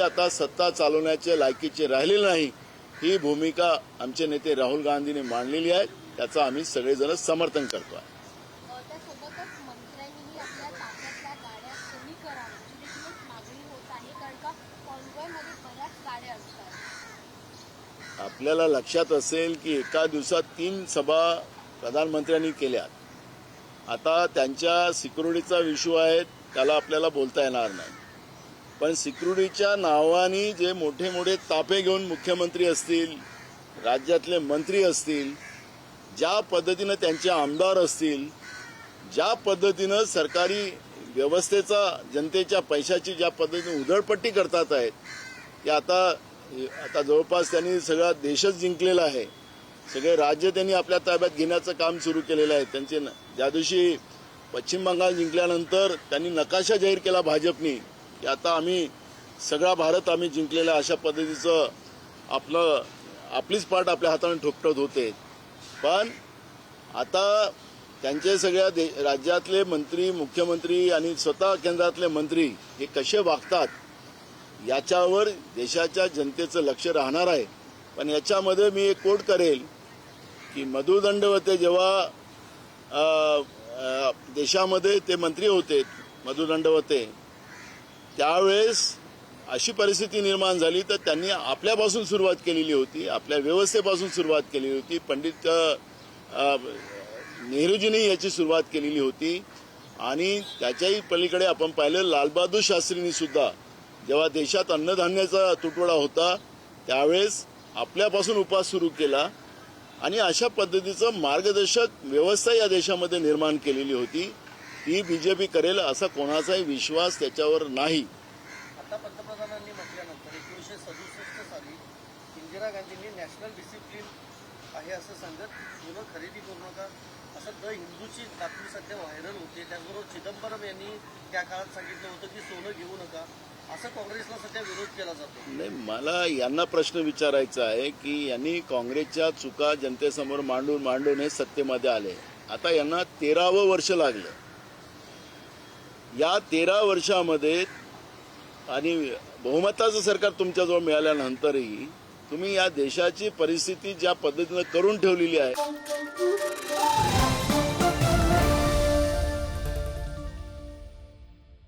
आता सत्ता चालवण्याचे लायकीचे राहिलेले नाही, ही भूमिका आमचे नेते राहुल गांधींनी मांडलेली आहे. त्याचं आम्ही सगळेजण समर्थन करतो आहे. त्यासोबतच मंत्र्यांनीही आपल्या ताफ्यातल्या गाड्या कमी कराव्या अशी देखील एक मागणी होत आहे, कारण का कॉन्व्हॉयमध्ये बऱ्याच गाड्या असतात. आपल्याला लक्षात असेल की एका दिवसात 3 सभा प्रधानमंत्र्यांनी केल्या. आता त्यांच्या सिक्युरिटीचा इश्यू आहे, त्याला आपल्याला बोलता येणार नाही. पण सिक्युरिटीच्या नावाने जे मोठे मोठे ताफे घेऊन मुख्यमंत्री असतील, राज्यातले मंत्री असतील, ज्या पद्धतीनं त्यांचे आमदार असतील, ज्या पद्धतीनं सरकारी व्यवस्थेचा जनतेच्या पैशाची ज्या पद्धतीने उधळपट्टी करतात आहेत, की आता जवळपास त्यांनी सगळा देशच जिंकलेला आहे. सगळे राज्य त्यांनी आपल्या ताब्यात घेण्याचं काम सुरू केलेलं आहे. त्यांचे ज्या दिवशी पश्चिम बंगाल जिंकल्यानंतर त्यांनी नकाशा जाहीर केला भाजपनी, की आता आम्ही सगळा भारत आम्ही जिंकलेला, अशा पद्धतीचं आपलीच पाठ आपल्या हाताने ठोकत होते. पण आता त्यांचे सगळ्या राज्यातले मंत्री, मुख्यमंत्री आणि स्वतः केंद्रातले मंत्री हे कसे वागतात याच्यावर देशाच्या जनतेचं लक्ष राहणार आहे. पण याच्यामध्ये मी एक कोट करेल की मधु दंडवते जेव्हा देशामध्ये ते मंत्री होते, मधु दंडवते, त्यावेळेस अशी परिस्थिती निर्माण झाली तर त्यांनी आपल्यापासून सुरुवात केलेली होती, आपल्या व्यवस्थेपासून सुरुवात केलेली होती. पंडित नेहरूजींनी याची सुरुवात केलेली होती. आणि त्याच्याही पलीकडे आपण पाहिलं लालबहादूर शास्त्रींनी सुद्धा जेव्हा देशात अन्नधान्याचा तुटवडा होता त्यावेळेस आपल्यापासून उपास सुरू केला आणि अशा पद्धतीचं मार्गदर्शक व्यवस्था या देशामध्ये निर्माण केलेली होती. ती बीजेपी करेल असा कोणाचाही विश्वास त्याच्यावर नाही. आता पंतप्रधानांनी म्हटल्यानंतर 1967 साली इंदिरा गांधींनी नॅशनल डिसिप्लिन आहे असं सांगत सोनं खरेदी करू नका असं द हिंदूची बातमी सध्या व्हायरल होते. त्याचबरोबर चिदंबरम यांनी त्या काळात सांगितलं होतं की सोनं घेऊ नका, असं काँग्रेसला सध्या विरोध केला जातो. नाही, मला यांना प्रश्न विचारायचा आहे की यांनी काँग्रेसच्या चुका जनतेसमोर मांडून हे सत्तेमध्ये आले. आता यांना 13वं वर्ष लागलं. या 13 वर्षामध्ये आणि बहुमताचं सरकार तुमच्याजवळ मिळाल्यानंतरही तुम्ही या देशाची परिस्थिती ज्या पद्धतीनं करून ठेवलेली आहे